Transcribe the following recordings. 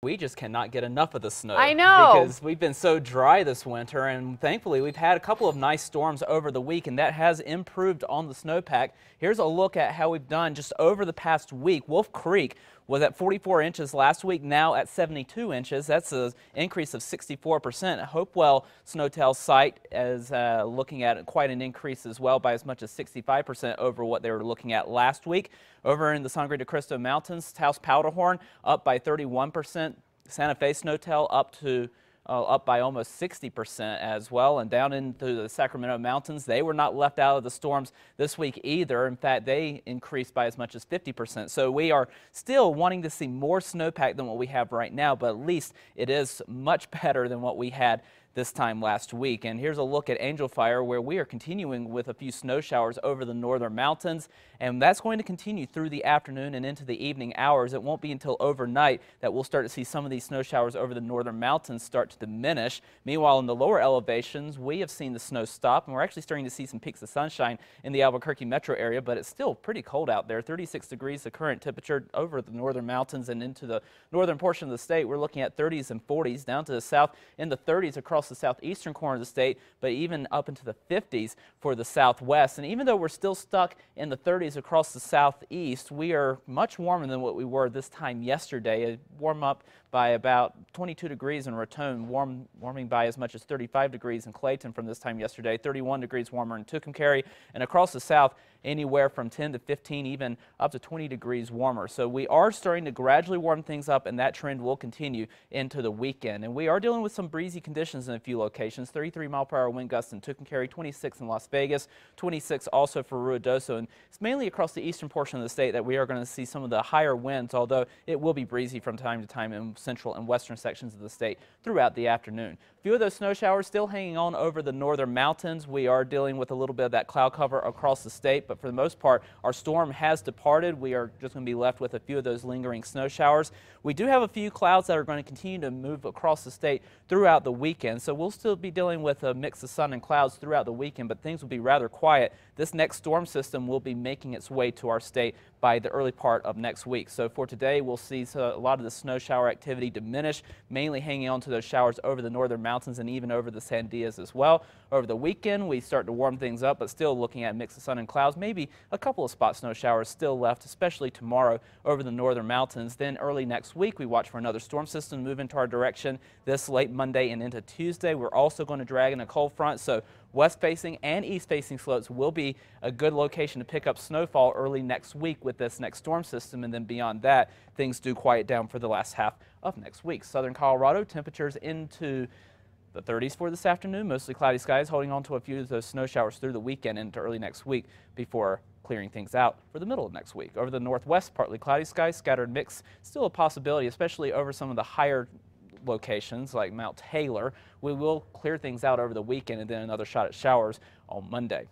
We just cannot get enough of the snow. I know. Because we've been so dry this winter, and thankfully we've had a couple of nice storms over the week, and that has improved on the snowpack. Here's a look at how we've done just over the past week. Wolf Creek was at 44 inches last week, now at 72 inches. That's an increase of 64%. Hopewell Snowtail site is looking at quite an increase as well, by as much as 65% over what they were looking at last week. Over in the Sangre de Cristo Mountains, Taos Powderhorn up by 31%. Santa Fe Snowtail up by almost 60% as well. And down into the Sacramento Mountains, they were not left out of the storms this week either. In fact, they increased by as much as 50%. So we are still wanting to see more snowpack than what we have right now, but at least it is much better than what we had this time last week. And here's a look at Angel Fire, where we are continuing with a few snow showers over the northern mountains, and that's going to continue through the afternoon and into the evening hours. It won't be until overnight that we'll start to see some of these snow showers over the northern mountains start to diminish. Meanwhile, in the lower elevations, we have seen the snow stop, and we're actually starting to see some peaks of sunshine in the Albuquerque metro area, but it's still pretty cold out there. 36 degrees the current temperature over the northern mountains, and into the northern portion of the state, we're looking at 30s and 40s, down to the south in the 30s across the southeastern corner of the state, but even up into the 50s for the southwest. And even though we're still stuck in the 30s across the southeast, we are much warmer than what we were this time yesterday. It warmed up by about 22 degrees in Raton, warming by as much as 35 degrees in Clayton from this time yesterday, 31 degrees warmer in Tucumcari, and across the south anywhere from 10 to 15, even up to 20 degrees warmer. So we are starting to gradually warm things up, and that trend will continue into the weekend. And we are dealing with some breezy conditions in a few locations. 33-mile-per-hour wind gusts in Tucumcari, 26 in Las Vegas, 26 also for Ruidoso. And it's mainly across the eastern portion of the state that we are going to see some of the higher winds, although it will be breezy from time to time in central and western sections of the state throughout the afternoon. A few of those snow showers still hanging on over the northern mountains. We are dealing with a little bit of that cloud cover across the state, but for the most part, our storm has departed. We are just going to be left with a few of those lingering snow showers. We do have a few clouds that are going to continue to move across the state throughout the weekend, so we'll still be dealing with a mix of sun and clouds throughout the weekend, but things will be rather quiet. This next storm system will be making its way to our state by the early part of next week. So for today, we'll see a lot of the snow shower activity diminish, mainly hanging on to those showers over the northern mountains and even over the Sandias as well. Over the weekend, we start to warm things up, but still looking at a mix of sun and clouds, maybe a couple of spot snow showers still left, especially tomorrow over the northern mountains. Then early next week, we watch for another storm system to move into our direction this late Monday and into Tuesday. We're also going to drag in a cold front, so west-facing and east-facing slopes will be a good location to pick up snowfall early next week with this next storm system, and then beyond that, things do quiet down for the last half of next week. Southern Colorado, temperatures into the 30s for this afternoon, mostly cloudy skies, holding on to a few of those snow showers through the weekend into early next week before clearing things out for the middle of next week. Over the northwest, partly cloudy skies, scattered mix, still a possibility, especially over some of the higher locations like Mount Taylor. We will clear things out over the weekend, and then another shot at showers on Monday.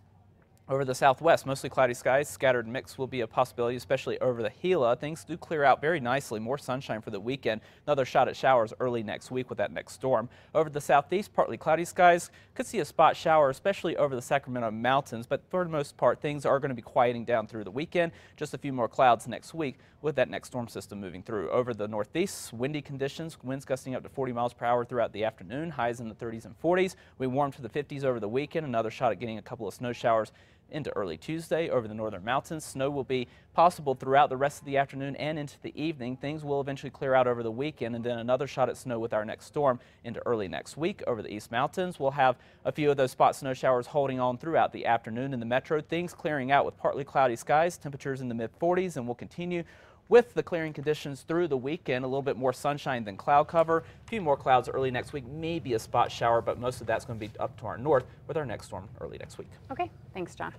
Over the southwest, mostly cloudy skies, scattered mix will be a possibility, especially over the Gila. Things do clear out very nicely, more sunshine for the weekend. Another shot at showers early next week with that next storm. Over the southeast, partly cloudy skies, could see a spot shower, especially over the Sacramento Mountains, but for the most part, things are going to be quieting down through the weekend. Just a few more clouds next week with that next storm system moving through. Over the northeast, windy conditions, winds gusting up to 40 miles per hour throughout the afternoon, highs in the 30s and 40s. We warm to the 50s over the weekend, another shot at getting a couple of snow showers into early Tuesday over the northern mountains. Snow will be possible throughout the rest of the afternoon and into the evening. Things will eventually clear out over the weekend, and then another shot at snow with our next storm into early next week. Over the east mountains, we'll have a few of those spot snow showers holding on throughout the afternoon. In the metro, things clearing out with partly cloudy skies, temperatures in the mid 40s, and will continue with the clearing conditions through the weekend. A little bit more sunshine than cloud cover. A few more clouds early next week, maybe a spot shower, but most of that's going to be up to our north with our next storm early next week. Okay, thanks, John.